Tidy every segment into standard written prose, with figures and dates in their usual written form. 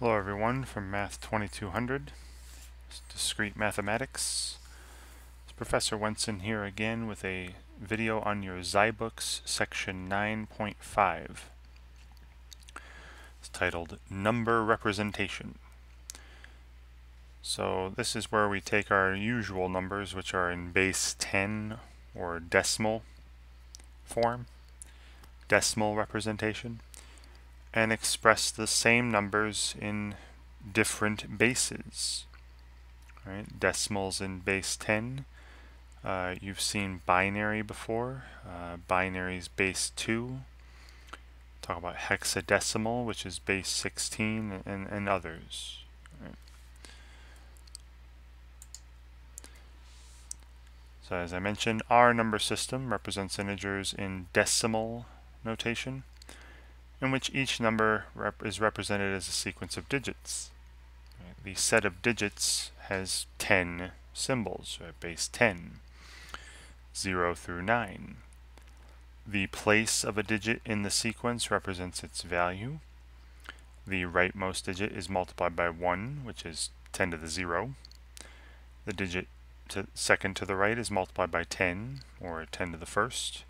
Hello everyone from Math 2200, Discrete Mathematics. It's Professor Wenson here again with a video on your Zybooks section 9.5. It's titled Number Representation. So this is where we take our usual numbers, which are in base 10 or decimal form, decimal representation, and express the same numbers in different bases. Right? Decimals in base 10. You've seen binary before. Binary's base 2. Talk about hexadecimal, which is base 16, and others. Right? So as I mentioned, our number system represents integers in decimal notation, in which each number is represented as a sequence of digits. Right? The set of digits has 10 symbols, base 10, 0 through 9. The place of a digit in the sequence represents its value. The rightmost digit is multiplied by 1, which is 10 to the 0. The digit second to the right is multiplied by 10, or 10 to the first.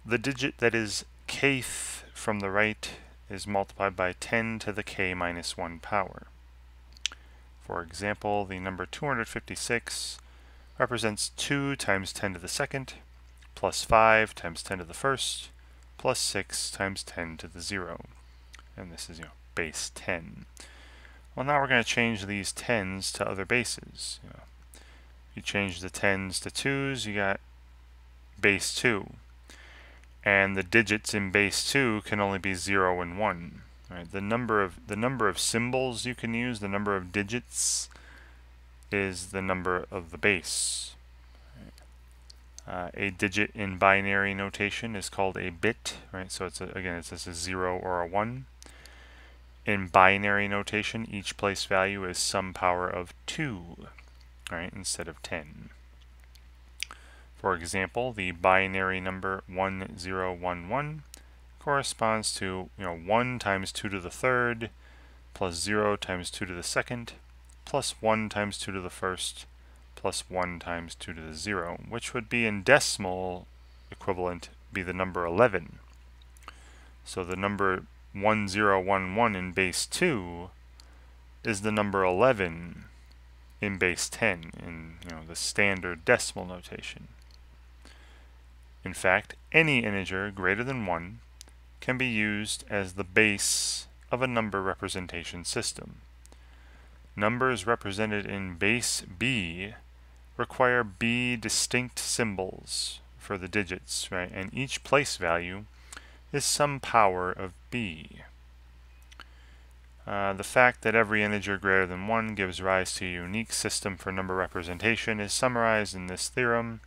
The digit that is kth from the right is multiplied by 10 to the k minus 1 power. For example, the number 256 represents 2 times 10 to the second, plus 5 times 10 to the first, plus 6 times 10 to the 0. And this is, base 10. Well, now we're going to change these 10s to other bases. You change the 10s to 2s, you got base 2. And the digits in base 2 can only be 0 and 1. Right? The number of symbols you can use, the number of digits, is the number of the base. A digit in binary notation is called a bit, right? So it's a 0 or a 1. In binary notation, each place value is some power of 2, right, instead of 10. For example, the binary number 1011 corresponds to 1 times 2 to the third, plus 0 times 2 to the second, plus 1 times 2 to the first, plus 1 times 2 to the 0, which would be in decimal equivalent be the number 11. So the number 1011 in base 2 is the number 11 in base 10 in the standard decimal notation. In fact, any integer greater than 1 can be used as the base of a number representation system. Numbers represented in base B require B distinct symbols for the digits, right? And each place value is some power of B. The fact that every integer greater than 1 gives rise to a unique system for number representation is summarized in this theorem.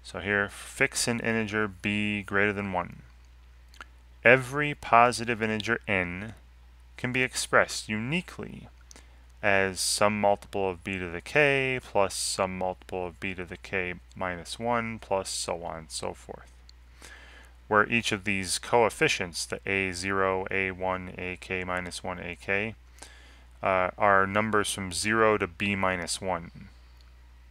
So here, fix an integer b greater than 1. Every positive integer n can be expressed uniquely as some multiple of b to the k plus some multiple of b to the k minus 1 plus so on and so forth, where each of these coefficients, the a0, a1, ak minus 1, ak, are numbers from 0 to b minus 1.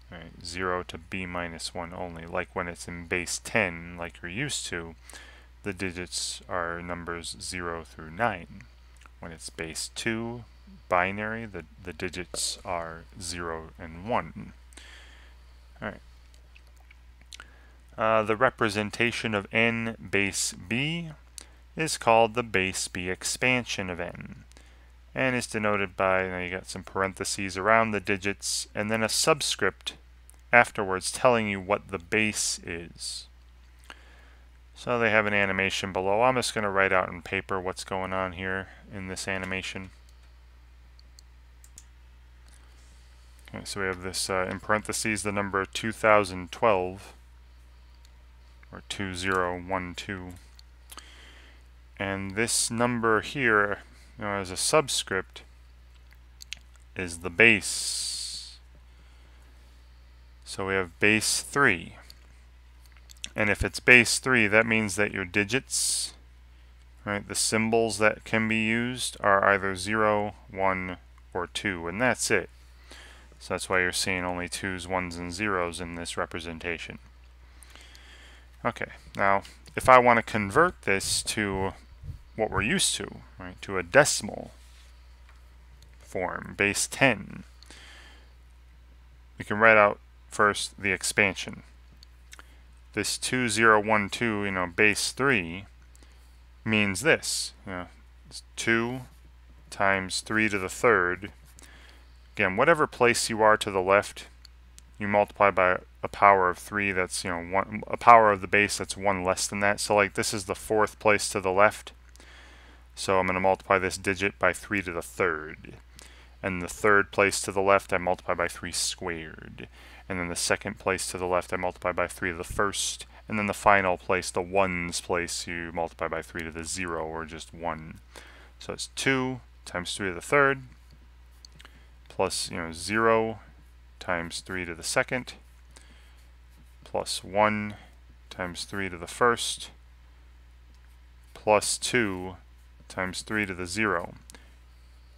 Right, 0 to b minus 1 only. Like when it's in base 10, like you're used to, the digits are numbers 0 through 9. When it's base 2, binary, the digits are 0 and 1. Alright. The representation of n base b is called the base b expansion of n, and is denoted by, you got some parentheses around the digits, and then a subscript afterwards telling you what the base is. So they have an animation below. I'm just going to write out on paper what's going on here in this animation. Okay, so we have this, in parentheses, the number 2012, or 2012. And this number here, as a subscript, is the base. So we have base 3. And if it's base 3, that means that your digits, right, the symbols that can be used are either 0, 1, or 2, and that's it. So that's why you're seeing only 2's, 1's, and 0's in this representation. Okay, now if I want to convert this to what we're used to, right, to a decimal form, base 10, we can write out first the expansion. This 2012, base 3 means this. It's 2 times 3 to the third. Again, whatever place you are to the left, you multiply by a power of 3 that's, a power of the base that's 1 less than that. So like this is the 4th place to the left. So I'm going to multiply this digit by 3 to the third. And the 3rd place to the left, I multiply by 3 squared. And then the 2nd place to the left, I multiply by 3 to the first. And then the final place, the 1's place, you multiply by 3 to the 0, or just 1. So it's 2 times 3 to the third, plus 0 times 3 to the second, plus 1 times 3 to the first, plus 2 times 3 to the 0.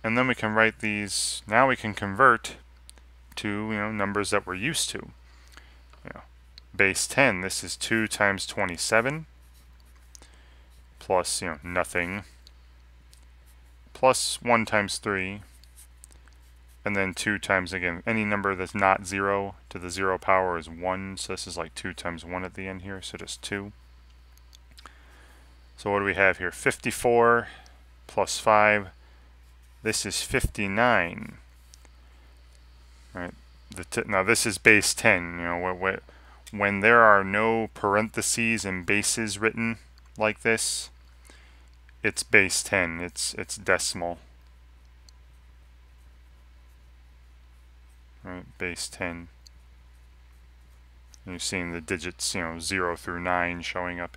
And then we can write these, now we can convert to numbers that we're used to. Base 10, this is 2 times 27, plus nothing, plus 1 times 3, and then 2 times, again, any number that's not 0 to the 0 power is 1, so this is like 2 times 1 at the end here, so just 2. So what do we have here? 54 plus 5, this is 59. Right. Now this is base 10. When there are no parentheses and bases written like this, it's base 10. It's decimal. Right, base 10. And you're seeing the digits, 0 through 9 showing up.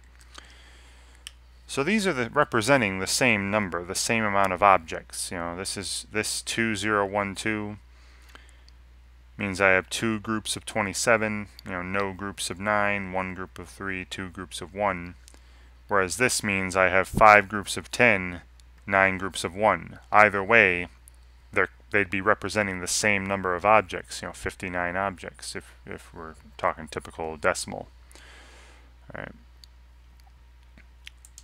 So these are representing the same number, the same amount of objects. This 2012 means I have 2 groups of 27, no groups of 9, 1 group of 3, 2 groups of 1. Whereas this means I have 5 groups of 10, 9 groups of 1. Either way, they'd be representing the same number of objects, 59 objects if we're talking typical decimal. All right.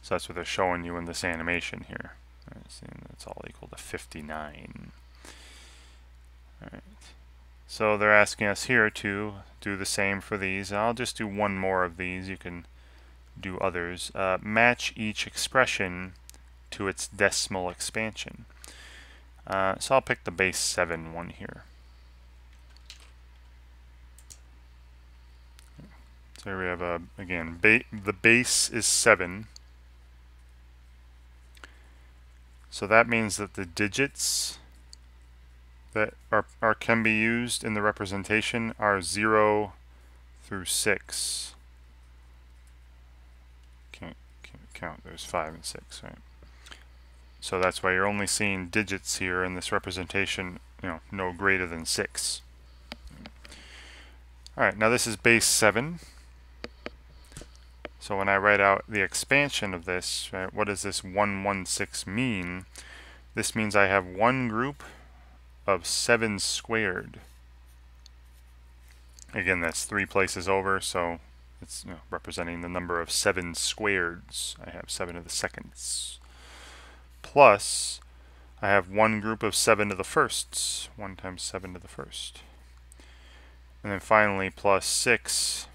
So that's what they're showing you in this animation here. Right, so that's all equal to 59. All right. So they're asking us here to do the same for these. I'll just do one more of these. You can do others. Match each expression to its decimal expansion. So I'll pick the base 7 one here. So here we have, again, the base is 7. So that means that the digits that can be used in the representation are 0 through 6. Can't count, there's 5 and 6, right? So that's why you're only seeing digits here in this representation, no greater than 6. Alright, now this is base 7. So when I write out the expansion of this, right, what does this 116 mean? This means I have one group of 7 squared. Again, that's 3 places over, so it's representing the number of 7 squareds. I have 7 to the seconds. Plus, I have one group of 7 to the firsts. 1 times 7 to the first. And then finally, plus 6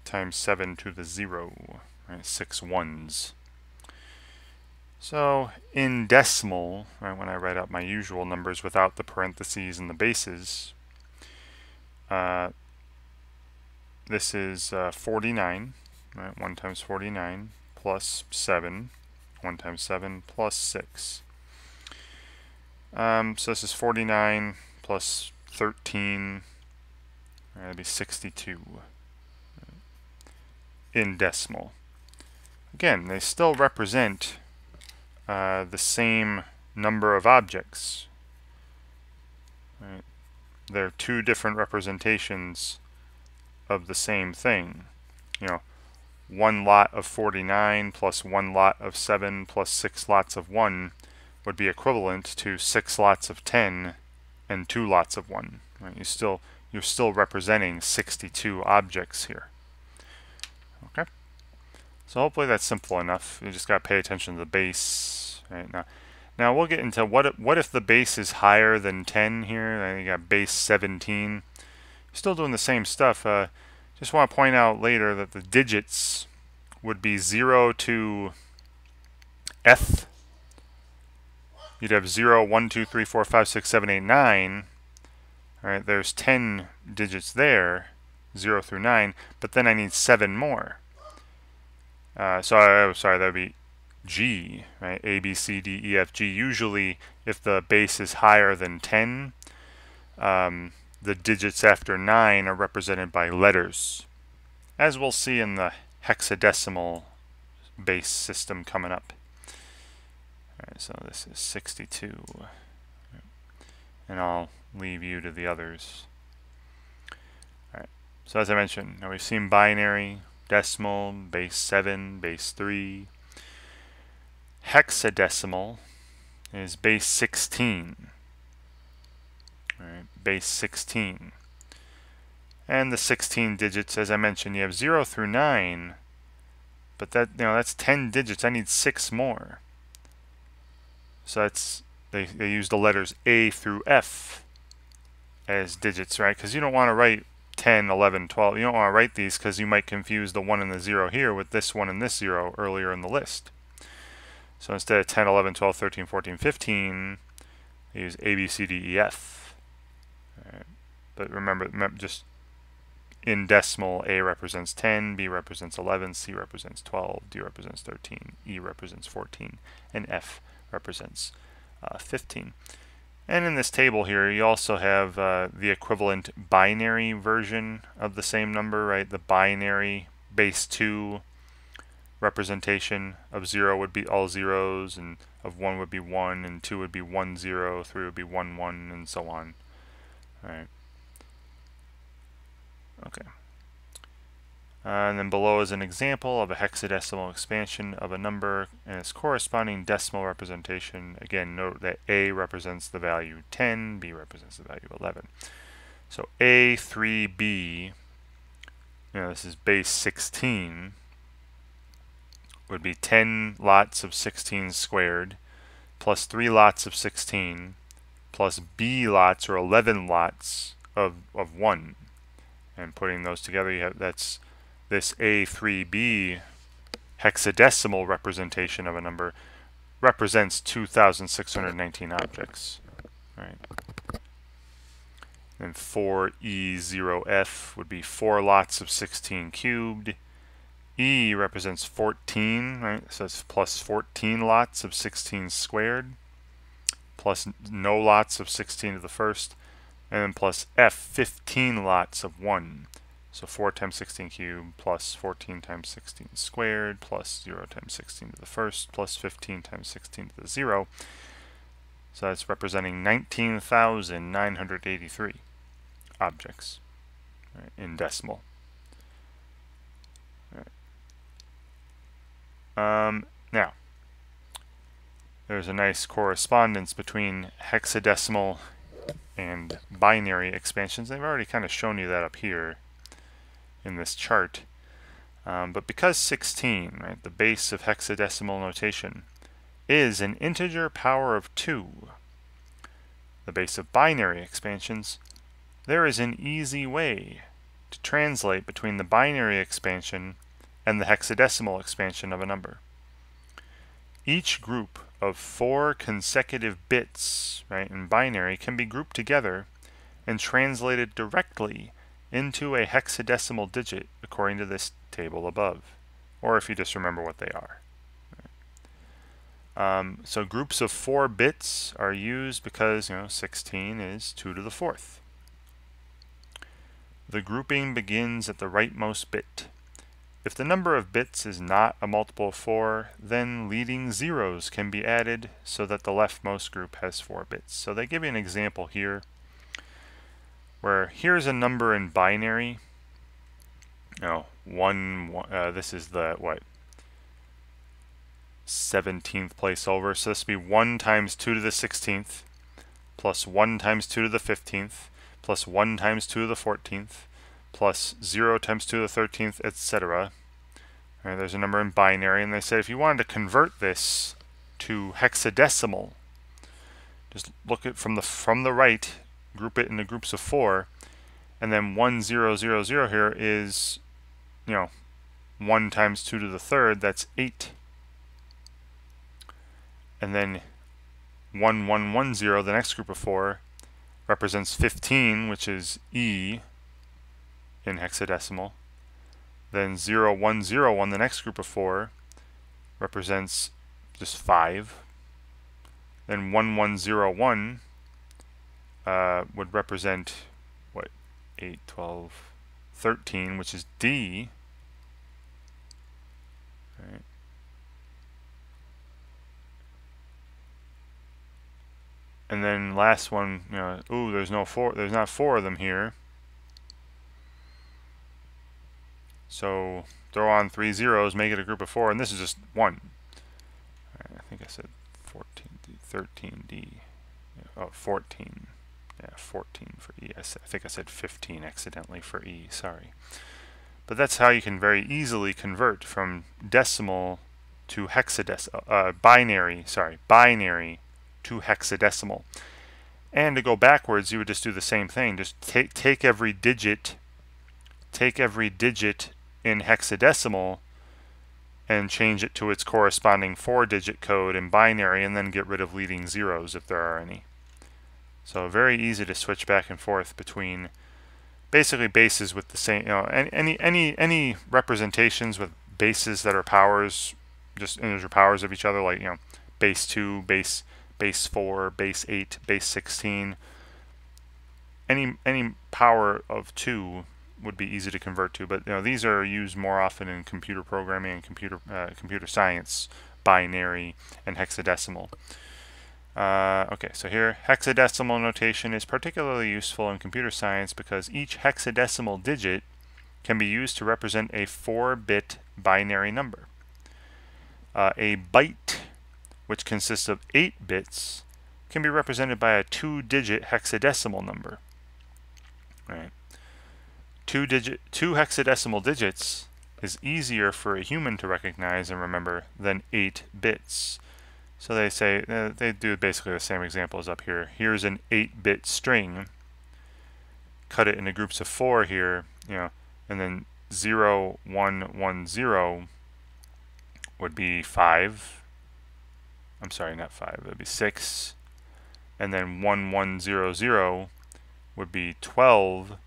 times 7 to the 0. Right, 6 ones. So in decimal, right, when I write out my usual numbers without the parentheses and the bases, this is 49, right? 1 times 49 plus 7, 1 times 7 plus 6. So this is 49 plus 13, that'd be 62 in decimal. Again, they still represent the same number of objects. Right? They're 2 different representations of the same thing. 1 lot of 49 plus 1 lot of 7 plus 6 lots of 1 would be equivalent to 6 lots of 10 and 2 lots of 1. Right? You're still representing 62 objects here. Okay. So hopefully that's simple enough. You just got to pay attention to the base. Right now we'll get into what if the base is higher than 10 here. Then you got base 17. Still doing the same stuff. Just want to point out later that the digits would be 0 to F. You'd have 0, 1, 2, 3, 4, 5, 6, 7, 8, 9. All right, there's 10 digits there, 0 through 9, but then I need 7 more. Sorry, that would be G, right? A, B, C, D, E, F, G. Usually, if the base is higher than 10, the digits after 9 are represented by letters, as we'll see in the hexadecimal base system coming up. All right, so this is 62, and I'll leave you to the others. All right, so as I mentioned, now we've seen binary, decimal, base 7, base 3. Hexadecimal is base 16. All right, base 16. And the 16 digits, as I mentioned, you have 0 through 9, but that's 10 digits. I need 6 more. So they use the letters A through F as digits, right? Because you don't want to write 10, 11, 12. You don't want to write these because you might confuse the 1 and the 0 here with this 1 and this 0 earlier in the list. So instead of 10, 11, 12, 13, 14, 15, they use A, B, C, D, E, F. Right. But remember, just in decimal, A represents 10, B represents 11, C represents 12, D represents 13, E represents 14, and F represents 15. And in this table here, you also have the equivalent binary version of the same number, right? The binary base 2 representation of 0 would be all zeros, and of 1 would be 1, and 2 would be 1, 0, 3 would be 1, 1, and so on. All right. Okay. And then below is an example of a hexadecimal expansion of a number and its corresponding decimal representation. Again, note that A represents the value 10, B represents the value 11. So A3B, this is base 16, would be 10 lots of 16 squared plus 3 lots of 16 plus B lots or 11 lots of 1. And putting those together, you have this A3B hexadecimal representation of a number represents 2,619 objects. Right. And 4E0F would be 4 lots of 16 cubed. E represents 14, right? So it's plus 14 lots of 16 squared, plus no lots of 16 to the first, and then plus F, 15 lots of 1. So 4 times 16 cubed plus 14 times 16 squared plus 0 times 16 to the first plus 15 times 16 to the 0. So that's representing 19,983 objects, right, in decimal. Now, there's a nice correspondence between hexadecimal and binary expansions. They've already kind of shown you that up here in this chart. But because 16, right, the base of hexadecimal notation, is an integer power of 2, the base of binary expansions, there is an easy way to translate between the binary expansion and the hexadecimal expansion of a number. Each group of 4 consecutive bits, right, in binary can be grouped together and translated directly into a hexadecimal digit according to this table above, or if you just remember what they are. So groups of 4 bits are used because 16 is 2 to the 4th. The grouping begins at the rightmost bit. If the number of bits is not a multiple of 4, then leading zeros can be added so that the leftmost group has 4 bits. So they give you an example here where here's a number in binary, this is the, what, 17th place over. So this would be 1 times 2 to the 16th, plus 1 times 2 to the 15th, plus 1 times 2 to the 14th, plus 0 times 2 to the 13th, etc. Right, there's a number in binary, and they said if you wanted to convert this to hexadecimal, just look at from the right, group it into groups of 4, and then 1 0 0 0 here is, 1 times 2 to the 3rd, that's 8. And then 1 1 1 0, the next group of 4, represents 15, which is E in hexadecimal. Then 0 1 0 1, the next group of 4, represents just 5. Then 1 1 0 1 would represent, what, 8, 12, 13, which is D. Right. And then last one, ooh, there's not 4 of them here. So throw on 3 zeros, make it a group of 4, and this is just 1. I think I said 14D, 13D. Oh, 14. Yeah, 14 for E. I think I said 15 accidentally for E, sorry. But that's how you can very easily convert from decimal to binary to hexadecimal. And to go backwards, you would just do the same thing. Just take every digit in hexadecimal and change it to its corresponding 4-digit code in binary, and then get rid of leading zeros if there are any. So very easy to switch back and forth between basically bases with the same, any representations with bases that are powers, just integer powers of each other, like base 2, base 4, base 8, base 16. Any power of 2 would be easy to convert to, but these are used more often in computer programming and computer science, binary and hexadecimal. Okay, so here hexadecimal notation is particularly useful in computer science because each hexadecimal digit can be used to represent a 4-bit binary number. A byte, which consists of 8 bits, can be represented by a 2-digit hexadecimal number. Right. 2 hexadecimal digits is easier for a human to recognize and remember than 8 bits. So they say, they do basically the same example as up here. Here's an 8-bit string. Cut it into groups of 4 here, and then 0 1 1 0 would be 5. I'm sorry, not 5. It would be 6. And then 1 1 0 0 would be 12.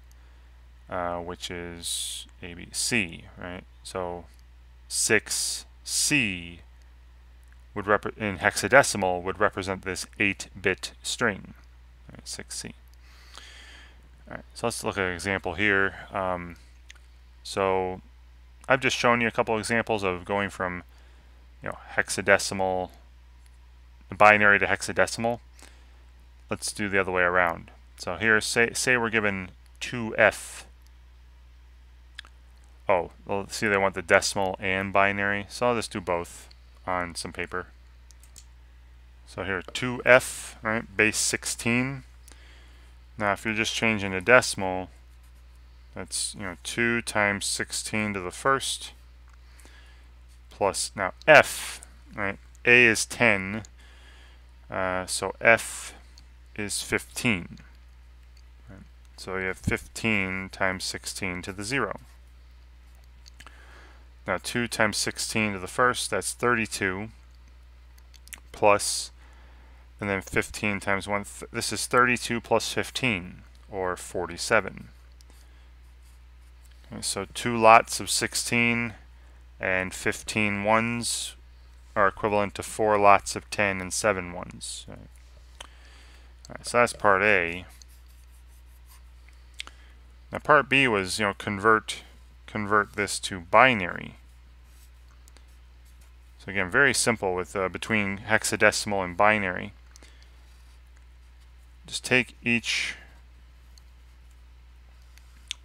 Which is ABC, right? So 6C would in hexadecimal would represent this 8-bit string, right? 6C. All right, so let's look at an example here. So I've just shown you a couple examples of going from hexadecimal, binary to hexadecimal. Let's do the other way around. So here, say we're given 2F. Oh, well, see, they want the decimal and binary, so I'll just do both on some paper. So here, 2F, right, base 16. Now, if you're just changing a decimal, that's 2 times 16 to the first plus, now F, right? A is 10, so F is 15. Right? So you have 15 times 16 to the 0. Now 2 times 16 to the first, that's 32, plus, and then 15 times 1, this is 32 plus 15, or 47. Okay, so 2 lots of 16 and 15 ones are equivalent to 4 lots of 10 and 7 ones. Right. All right, so that's part A. Now part B was, convert this to binary. So again, very simple with between hexadecimal and binary. Just take each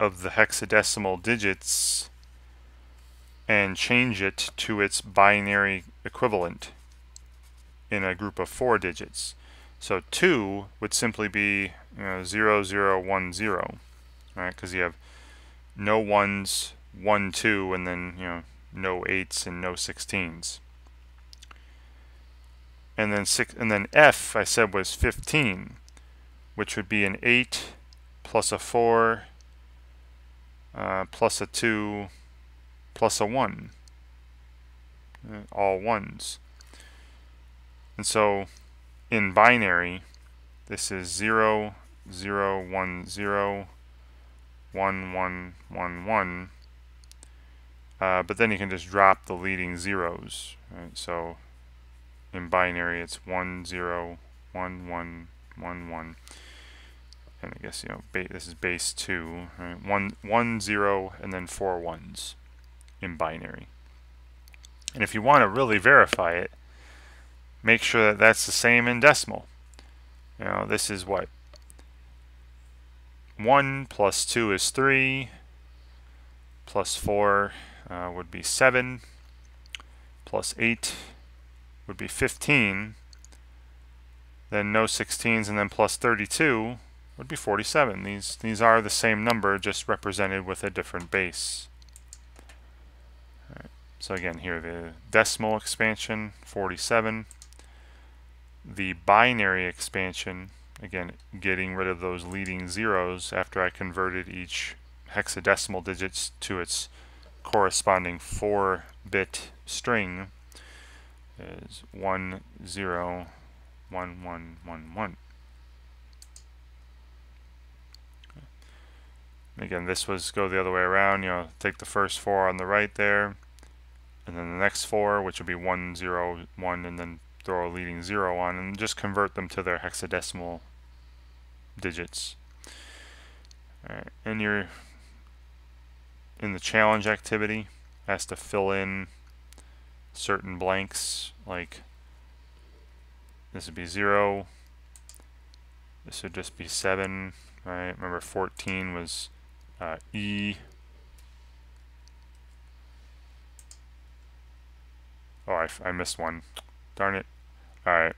of the hexadecimal digits and change it to its binary equivalent in a group of 4 digits. So 2 would simply be 0, 0, 1, 0, right? Because you have no 1s, 1, 2, and then no 8s and no 16s. And then F I said was 15, which would be an 8 plus a 4 plus a 2 plus a 1, all 1s. And so in binary, this is 0, 0, 1, 0, 1, 1, 1, 1. But then you can just drop the leading zeros. Right? So in binary, it's 1, 0, 1, 1, 1, 1. And I guess, this is base 2. Right? 1, 0, and then 4 1s in binary. And if you want to really verify it, make sure that that's the same in decimal. This is what? 1 plus 2 is 3, plus 4 would be 7, plus 8 would be 15, then no 16s, and then plus 32 would be 47. These are the same number, just represented with a different base. Right. So again, here the decimal expansion, 47. The binary expansion, again, getting rid of those leading zeros after I converted each hexadecimal digits to its corresponding 4-bit string, is 1, 0, 1, 1, 1, 1. Again, this was go the other way around. Take the first 4 on the right there, and then the next 4, which would be 1, 0, 1, and then throw a leading 0 on, and just convert them to their hexadecimal digits. All right. And you're in the challenge activity, has to fill in certain blanks, like this would be 0, this would just be 7, right? Remember 14 was E. Oh, I missed one. Darn it. Alright,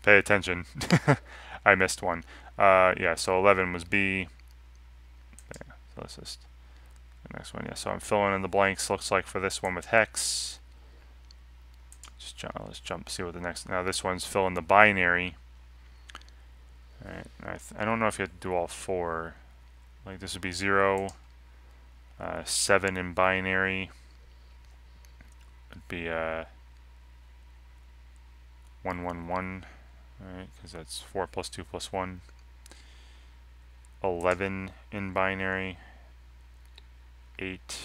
pay attention. I missed one. Yeah, so 11 was B. Yeah, so let's just the next one. Yeah, so I'm filling in the blanks. Looks like for this one with hex. Let's jump. See what the next. Now this one's fill in the binary. All right. I don't know if you have to do all 4. Like this would be 0, 7 in binary. It'd be 1, 1, 1. Alright, because that's 4 plus 2 plus 1. 11 in binary. 8,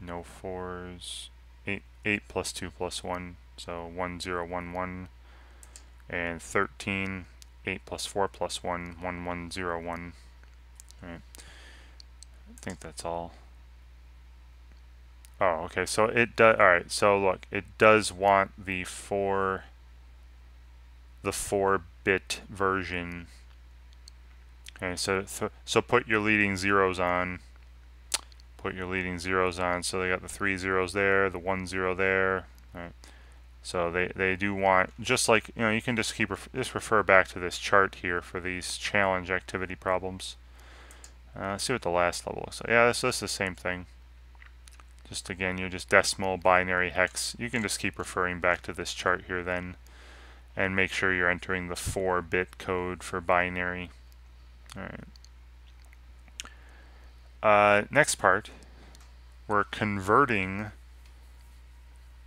no 4s. 8 plus 2 plus 1, so 1, 0, 1, 1. And 13, 8 plus 4 plus 1, 1, 1, 0, 1. Alright. I think that's all. Oh, okay, so it does. Alright, so look, it does want the 4-bit version. Okay, so put your leading zeros on. Put your leading zeros on. So they got the 3 zeros there, the 1 0 there. All right. So they do want, just like you can just refer back to this chart here for these challenge activity problems. Let's see what the last level looks like. Yeah, this is the same thing. Just again, just decimal, binary, hex. You can just keep referring back to this chart here then, and make sure you're entering the 4-bit code for binary. All right. Next part, we're converting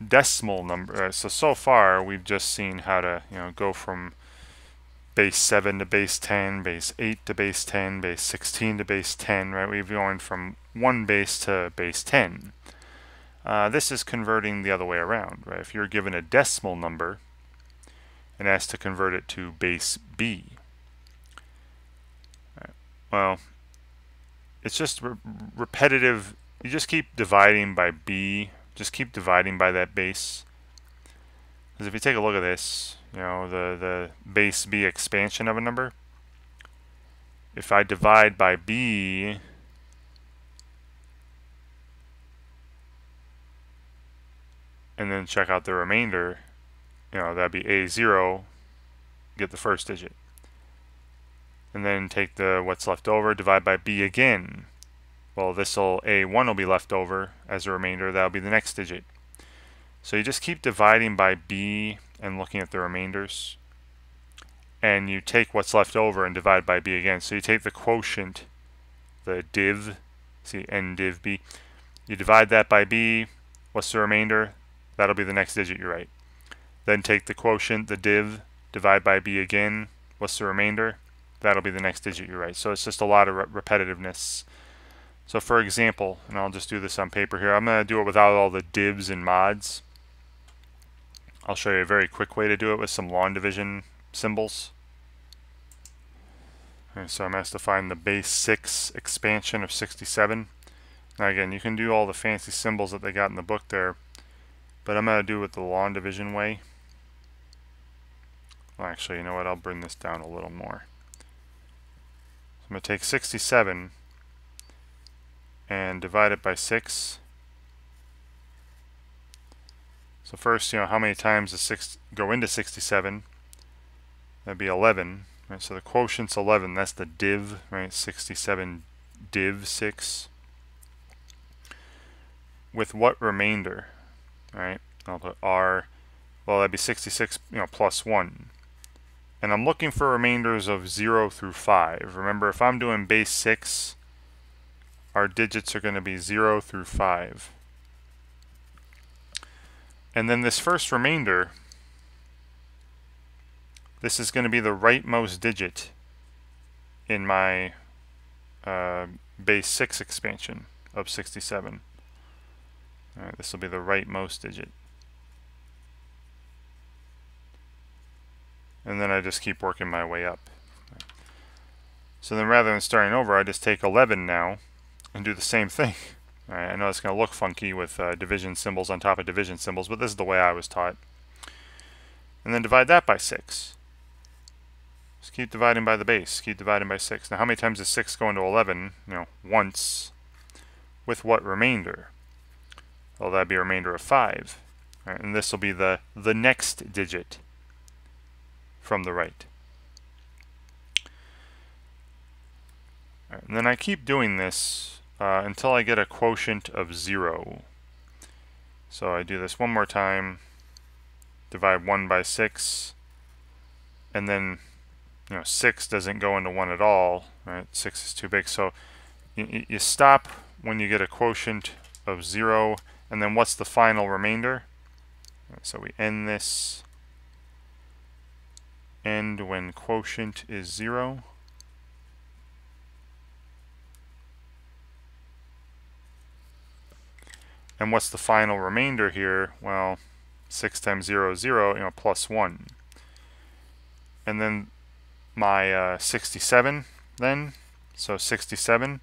decimal number. So far we've just seen how to go from base 7 to base 10, base 8 to base 10, base 16 to base 10. Right? We've gone from one base to base 10. This is converting the other way around. Right? If you're given a decimal number and asked to convert it to base B, well, it's just repetitive. You just keep dividing by B. Just keep dividing by that base. Because if you take a look at this, the base B expansion of a number, if I divide by B, and then check out the remainder. That'd be A0, get the first digit. And then take what's left over, divide by B again. Well, A1 will be left over as a remainder. That'll be the next digit. So you just keep dividing by B and looking at the remainders. And you take what's left over and divide by B again. So you take the quotient, the div, see n div B. You divide that by B. What's the remainder? That'll be the next digit you write. Then take the quotient, the div, divide by B again. What's the remainder? That'll be the next digit you write. So it's just a lot of repetitiveness. So for example, and I'll just do this on paper here, I'm going to do it without all the divs and mods. I'll show you a very quick way to do it with some long division symbols. Okay, so I'm asked to find the base 6 expansion of 67. Now again, you can do all the fancy symbols that they got in the book there, but I'm going to do it the long division way. Well, actually, you know what? I'll bring this down a little more. So I'm going to take 67 and divide it by 6. So first, how many times does 6 go into 67? That'd be 11. Right? So the quotient's 11. That's the div, right? 67 div 6. With what remainder? Right? I'll put R. Well, that'd be 66, plus 1. And I'm looking for remainders of 0 through 5. Remember, if I'm doing base 6, our digits are going to be 0 through 5. And then this first remainder, this is going to be the rightmost digit in my base 6 expansion of 67. All right, this will be the rightmost digit. And then I just keep working my way up. So then rather than starting over, I just take 11 now and do the same thing. All right, I know it's going to look funky with division symbols on top of division symbols, but this is the way I was taught. And then divide that by 6. Just keep dividing by the base. Keep dividing by 6. Now how many times does 6 go into 11? Once. With what remainder? Well, that'd be a remainder of 5. All right, and this will be the next digit from the right. All right, and then I keep doing this until I get a quotient of 0. So I do this one more time, divide 1 by 6, and then 6 doesn't go into 1 at all, right? 6 is too big, so you stop when you get a quotient of 0, and then what's the final remainder? So we end this, end when quotient is 0. And what's the final remainder here? Well, 6 times 0 is 0, plus 1. And then my 67 then, so 67,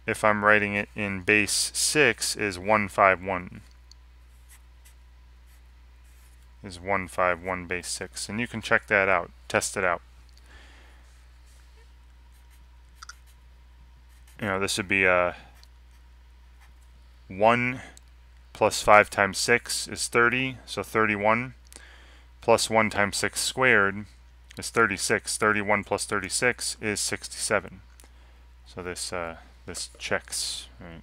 if I'm writing it in base 6, is 151. Is 151 base 6. And you can check that out, test it out. This would be 1 plus 5 times 6 is 30, so 31, plus 1 times 6 squared is 36. 31 plus 36 is 67. So this checks. Right?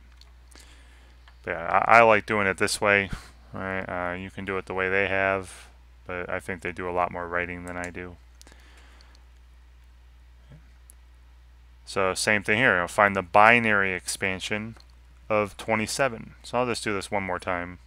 But yeah, I like doing it this way. Right? You can do it the way they have, but I think they do a lot more writing than I do. So same thing here. Find the binary expansion of 27. So I'll just do this one more time.